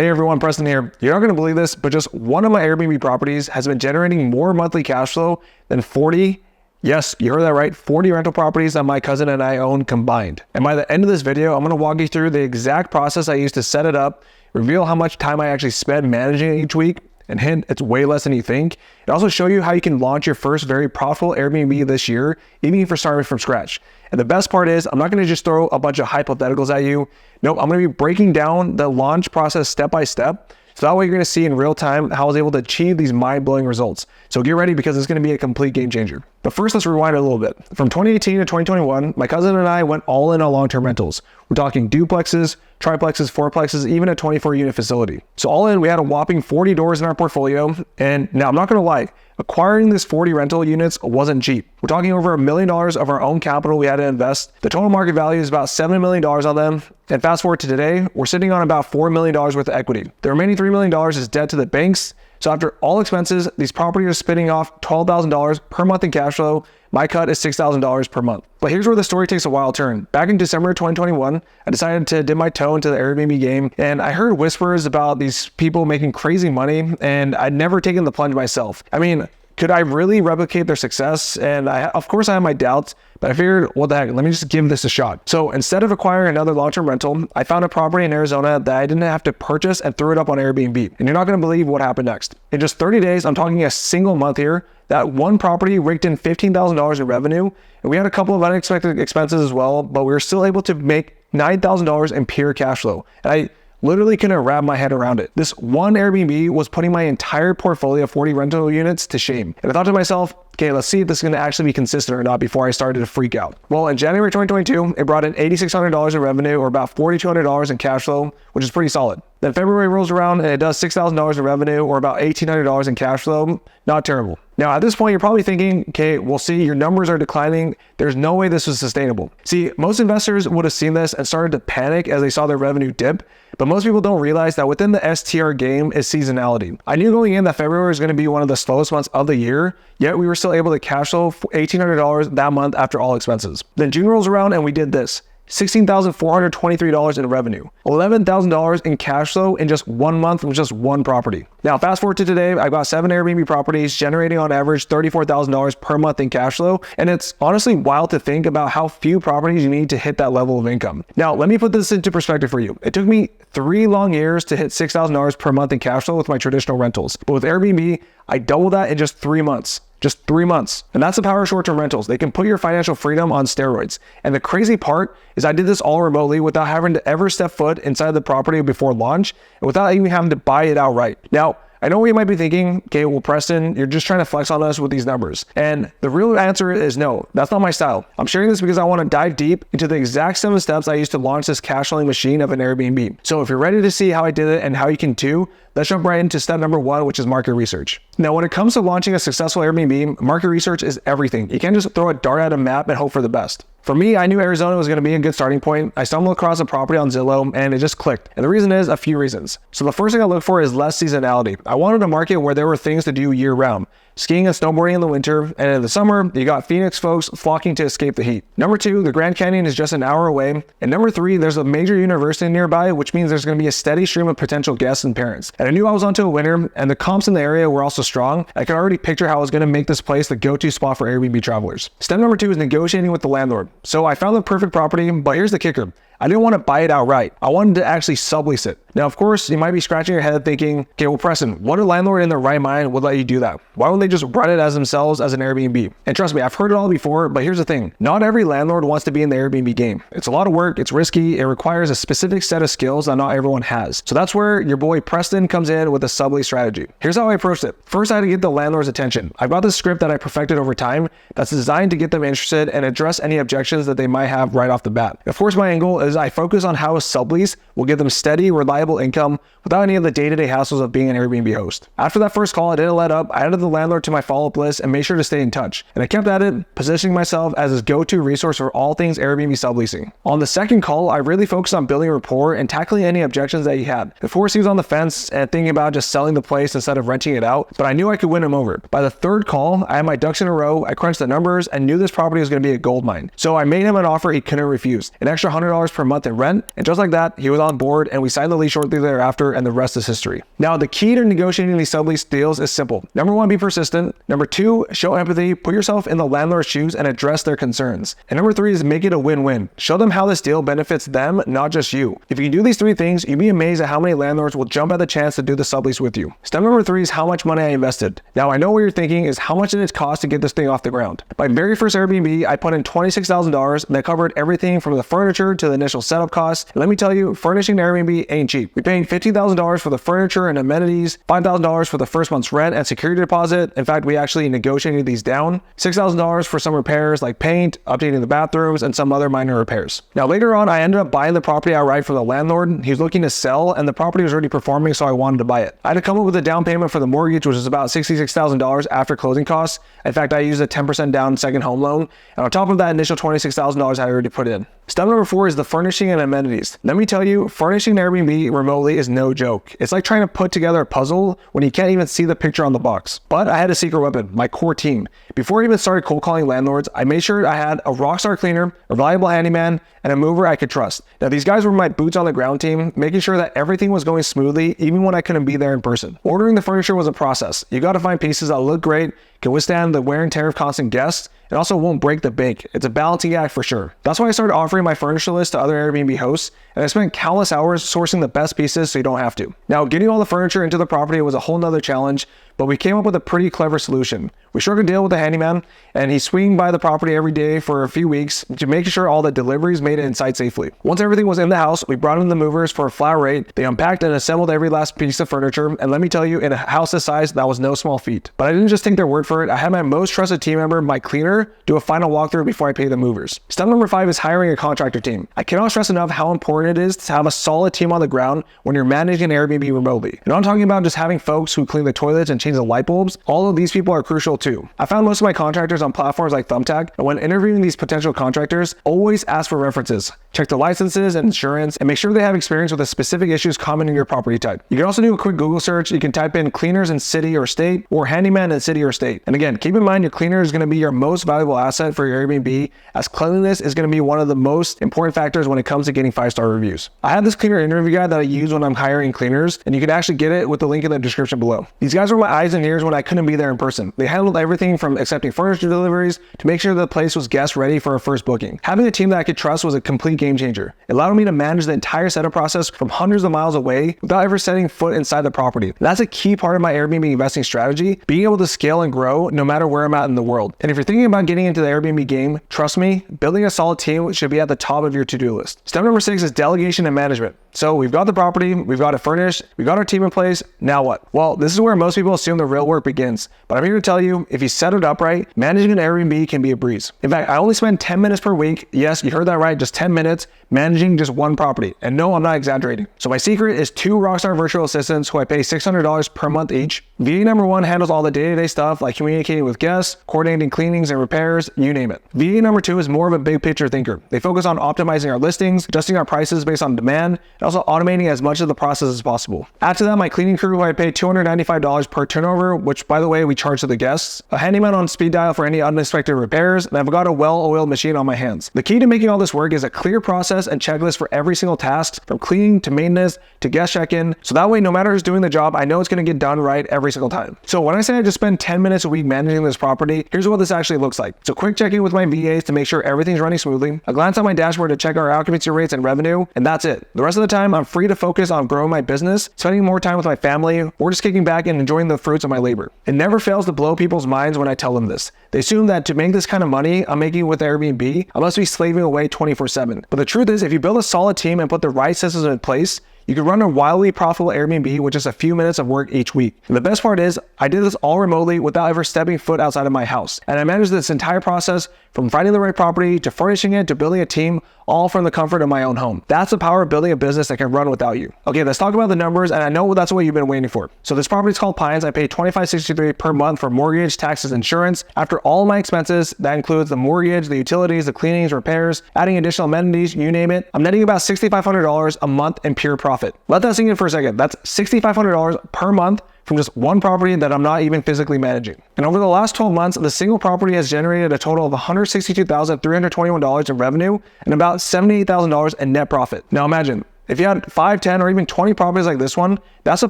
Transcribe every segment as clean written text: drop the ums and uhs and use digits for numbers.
Hey everyone, Preston here. You're not going to believe this, but just one of my Airbnb properties has been generating more monthly cash flow than 40, yes, you heard that right, 40 rental properties that my cousin and I own combined. And by the end of this video, I'm going to walk you through the exact process I used to set it up, reveal how much time I actually spend managing it each week, and hint, it's way less than you think. And also show you how you can launch your first very profitable Airbnb this year, even if you're starting from scratch. And the best part is, I'm not going to just throw a bunch of hypotheticals at you. Nope, I'm going to be breaking down the launch process step by step. So that way you're going to see in real time how I was able to achieve these mind-blowing results. So get ready because it's going to be a complete game changer. But first, let's rewind a little bit. From 2018 to 2021, my cousin and I went all in on long-term rentals. We're talking duplexes, triplexes, fourplexes, even a 24-unit facility. So all in, we had a whopping 40 doors in our portfolio. And now I'm not going to lie, acquiring this 40 rental units wasn't cheap. We're talking over $1 million of our own capital we had to invest. The total market value is about $7 million on them. And fast forward to today, we're sitting on about $4 million worth of equity. The remaining $3 million is debt to the banks. So after all expenses, these properties are spitting off $12,000 per month in cash flow. My cut is $6,000 per month. But here's where the story takes a wild turn. Back in December 2021, I decided to dip my toe into the Airbnb game, and I heard whispers about these people making crazy money, and I'd never taken the plunge myself. I mean, could I really replicate their success? And of course I have my doubts, but I figured, what the heck, let me just give this a shot. So instead of acquiring another long-term rental, I found a property in Arizona that I didn't have to purchase and threw it up on Airbnb. And you're not gonna believe what happened next. In just 30 days, I'm talking a single month here, that one property raked in $15,000 in revenue, and we had a couple of unexpected expenses as well, but we were still able to make $9,000 in pure cash flow. And I literally couldn't wrap my head around it. This one Airbnb was putting my entire portfolio of 40 rental units to shame. And I thought to myself, okay, let's see if this is going to actually be consistent or not before I started to freak out. Well, in January 2022, it brought in $8,600 in revenue or about $4,200 in cash flow, which is pretty solid. Then February rolls around and it does $6,000 in revenue or about $1,800 in cash flow. Not terrible. Now, at this point, you're probably thinking, okay, we'll see, your numbers are declining. There's no way this was sustainable. See, most investors would have seen this and started to panic as they saw their revenue dip, but most people don't realize that within the STR game is seasonality. I knew going in that February was going to be one of the slowest months of the year, yet we were still able to cash flow $1,800 that month after all expenses. Then June rolls around and we did this. $16,423 in revenue, $11,000 in cash flow in just 1 month from just one property. Now, fast forward to today, I got 7 Airbnb properties generating on average $34,000 per month in cash flow. And it's honestly wild to think about how few properties you need to hit that level of income. Now, let me put this into perspective for you. It took me 3 long years to hit $6,000 per month in cash flow with my traditional rentals. But with Airbnb, I doubled that in just 3 months. Just 3 months. And that's the power of short-term rentals. They can put your financial freedom on steroids. And the crazy part is I did this all remotely without having to ever step foot inside the property before launch and without even having to buy it outright. Now, I know what you might be thinking, okay, well, Preston, you're just trying to flex on us with these numbers. And the real answer is no, that's not my style. I'm sharing this because I want to dive deep into the exact 7 steps I used to launch this cash flowing machine of an Airbnb. So if you're ready to see how I did it and how you can too, let's jump right into step number 1, which is market research. Now, when it comes to launching a successful Airbnb, market research is everything. You can't just throw a dart at a map and hope for the best. For me, I knew Arizona was going to be a good starting point. I stumbled across a property on Zillow and it just clicked. And the reason is a few reasons. So the first thing I look for is less seasonality. I wanted a market where there were things to do year round. Skiing and snowboarding in the winter, and in the summer, you got Phoenix folks flocking to escape the heat. Number 2, the Grand Canyon is just an hour away. And number 3, there's a major university nearby, which means there's going to be a steady stream of potential guests and parents. And I knew I was onto a winner, and the comps in the area were also strong. I could already picture how I was going to make this place the go-to spot for Airbnb travelers. Step number 2 is negotiating with the landlord. So I found the perfect property, but here's the kicker. I didn't want to buy it outright. I wanted to actually sublease it. Now, of course, you might be scratching your head thinking, okay, well, Preston, what a landlord in their right mind would let you do that? Why wouldn't they just run it as themselves as an Airbnb? And trust me, I've heard it all before, but here's the thing. Not every landlord wants to be in the Airbnb game. It's a lot of work, it's risky, it requires a specific set of skills that not everyone has. So that's where your boy Preston comes in with a sublease strategy. Here's how I approached it. First, I had to get the landlord's attention. I've got this script that I perfected over time that's designed to get them interested and address any objections that they might have right off the bat. Of course, my angle is I focus on how a sublease will give them steady, reliable income without any of the day-to-day hassles of being an Airbnb host. After that first call, I didn't let up. I added the landlord to my follow-up list and made sure to stay in touch. And I kept at it, positioning myself as his go-to resource for all things Airbnb subleasing. On the second call, I really focused on building rapport and tackling any objections that he had. Of course, he was on the fence and thinking about just selling the place instead of renting it out, but I knew I could win him over. By the third call, I had my ducks in a row, I crunched the numbers and knew this property was going to be a gold mine. So I made him an offer he couldn't refuse, an extra $100 per per month in rent. And just like that, he was on board and we signed the lease shortly thereafter, and the rest is history. Now, the key to negotiating these sublease deals is simple. Number one, be persistent. Number two, show empathy, put yourself in the landlord's shoes and address their concerns. And number three is make it a win-win. Show them how this deal benefits them, not just you. If you can do these three things, you'd be amazed at how many landlords will jump at the chance to do the sublease with you. Step number three is how much money I invested. Now, I know what you're thinking is how much did it cost to get this thing off the ground? My very first Airbnb, I put in $26,000 that covered everything from the furniture to the initial setup costs. And let me tell you, furnishing an Airbnb ain't cheap. We're paying $15,000 for the furniture and amenities, $5,000 for the first month's rent and security deposit. In fact, we actually negotiated these down. $6,000 for some repairs like paint, updating the bathrooms, and some other minor repairs. Now, later on, I ended up buying the property outright from the landlord. He was looking to sell and the property was already performing, so I wanted to buy it. I had to come up with a down payment for the mortgage, which is about $66,000 after closing costs. In fact, I used a 10% down second home loan. And on top of that initial $26,000 I already put in. Step number four is the furnishing and amenities. Let me tell you, furnishing an Airbnb remotely is no joke. It's like trying to put together a puzzle when you can't even see the picture on the box. But I had a secret weapon, my core team. Before I even started cold calling landlords, I made sure I had a rockstar cleaner, a reliable handyman, and a mover I could trust. Now, these guys were my boots on the ground team, making sure that everything was going smoothly, even when I couldn't be there in person. Ordering the furniture was a process. You got to find pieces that look great, can withstand the wear and tear of constant guests, and also won't break the bank. It's a balancing act for sure. That's why I started offering my furniture list to other Airbnb hosts, and I spent countless hours sourcing the best pieces so you don't have to. Now, getting all the furniture into the property was a whole nother challenge, but we came up with a pretty clever solution. We struck a deal with the handyman, and he's swinging by the property every day for a few weeks to make sure all the deliveries made it inside safely. Once everything was in the house, we brought in the movers for a flat rate. They unpacked and assembled every last piece of furniture, and let me tell you, in a house this size, that was no small feat. But I didn't just take their word for it. I had my most trusted team member, my cleaner, do a final walkthrough before I pay the movers. Step number five is hiring a contractor team. I cannot stress enough how important it is to have a solid team on the ground when you're managing an Airbnb remotely. And I'm talking about just having folks who clean the toilets and change the light bulbs. All of these people are crucial too. I found most of my contractors on platforms like Thumbtack, and when interviewing these potential contractors, always ask for references. Check the licenses and insurance, and make sure they have experience with the specific issues common in your property type. You can also do a quick Google search. You can type in cleaners in city or state, or handyman in city or state. And again, keep in mind your cleaner is going to be your most valuable asset for your Airbnb, as cleanliness is going to be one of the most important factors when it comes to getting 5-star reviews. I have this cleaner interview guide that I use when I'm hiring cleaners, and you can actually get it with the link in the description below. These guys were my eyes and ears when I couldn't be there in person. They handled everything from accepting furniture deliveries to make sure the place was guest ready for a first booking. Having a team that I could trust was a complete game changer. It allowed me to manage the entire setup process from hundreds of miles away without ever setting foot inside the property. That's a key part of my Airbnb investing strategy, being able to scale and grow no matter where I'm at in the world. And if you're thinking about getting into the Airbnb game, trust me, building a solid team should be at the top of your to-do list. Step number 6 is delegation and management. So we've got the property, we've got it furnished, we've got our team in place, now what? Well, this is where most people assume the real work begins. But I'm here to tell you, if you set it up right, managing an Airbnb can be a breeze. In fact, I only spend 10 minutes per week. Yes, you heard that right, just 10 minutes managing just one property. And no, I'm not exaggerating. So my secret is 2 rockstar virtual assistants who I pay $600 per month each. VA number 1 handles all the day-to-day stuff like communicating with guests, coordinating cleanings and repairs, you name it. VA number 2 is more of a big picture thinker. They focus on optimizing our listings, adjusting our prices based on demand, and also automating as much of the process as possible. After that, my cleaning crew who I pay $295 per turnover, which by the way, we charge to the guests, a handyman on speed dial for any unexpected repairs, and I've got a well-oiled machine on my hands. The key to making all this work is a clear process and checklist for every single task, from cleaning to maintenance to guest check-in, so that way no matter who's doing the job, I know it's going to get done right every single time. So when I say I just spend 10 minutes a week managing this property, here's what this actually looks like. So quick check-in with my VAs to make sure everything's running smoothly, a glance at my dashboard to check our occupancy rates and revenue, and that's it. The rest of the time, I'm free to focus on growing my business, spending more time with my family, or just kicking back and enjoying the fruits of my labor. It never fails to blow people's minds when I tell them this. They assume that to make this kind of money I'm making with Airbnb, I must be slaving away 24/7. But the truth is, if you build a solid team and put the right systems in place, you can run a wildly profitable Airbnb with just a few minutes of work each week. And the best part is, I did this all remotely without ever stepping foot outside of my house. And I managed this entire process from finding the right property to furnishing it to building a team, all from the comfort of my own home. That's the power of building a business that can run without you. Okay, let's talk about the numbers, and I know that's what you've been waiting for. So this property is called Pines. I pay $25.63 per month for mortgage, taxes, insurance. After all my expenses, that includes the mortgage, the utilities, the cleanings, repairs, adding additional amenities, you name it. I'm netting about $6,500 a month in pure profit. profit. Let that sink in for a second. That's $6,500 per month from just one property that I'm not even physically managing. And over the last 12 months, the single property has generated a total of $162,321 in revenue and about $78,000 in net profit. Now imagine, if you had 5, 10, or even 20 properties like this one, that's the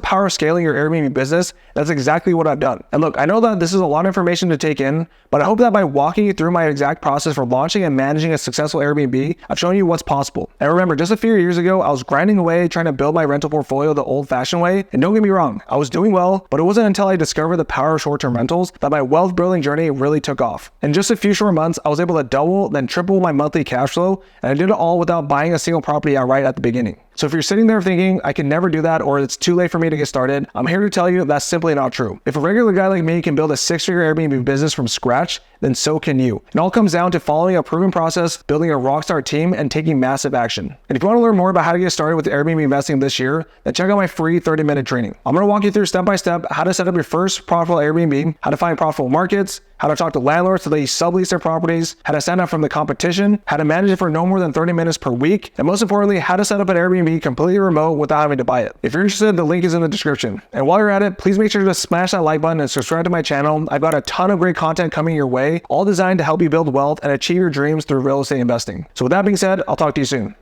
power of scaling your Airbnb business. That's exactly what I've done. And look, I know that this is a lot of information to take in, but I hope that by walking you through my exact process for launching and managing a successful Airbnb, I've shown you what's possible. And remember, just a few years ago, I was grinding away trying to build my rental portfolio the old-fashioned way. And don't get me wrong, I was doing well, but it wasn't until I discovered the power of short-term rentals that my wealth building journey really took off. In just a few short months, I was able to double, then triple my monthly cash flow, and I did it all without buying a single property outright at the beginning. So if you're sitting there thinking, I can never do that, or it's too late for me to get started, I'm here to tell you that's simply not true. If a regular guy like me can build a 6-figure Airbnb business from scratch, then so can you. It all comes down to following a proven process, building a rockstar team, and taking massive action. And if you want to learn more about how to get started with Airbnb investing this year, then check out my free 30-minute training. I'm going to walk you through step-by-step how to set up your first profitable Airbnb, how to find profitable markets, how to talk to landlords so they sublease their properties, how to stand out from the competition, how to manage it for no more than 30 minutes per week, and most importantly, how to set up an Airbnb completely remote without having to buy it. If you're interested, the link is in the description. And while you're at it, please make sure to smash that like button and subscribe to my channel. I've got a ton of great content coming your way, all designed to help you build wealth and achieve your dreams through real estate investing. So with that being said, I'll talk to you soon.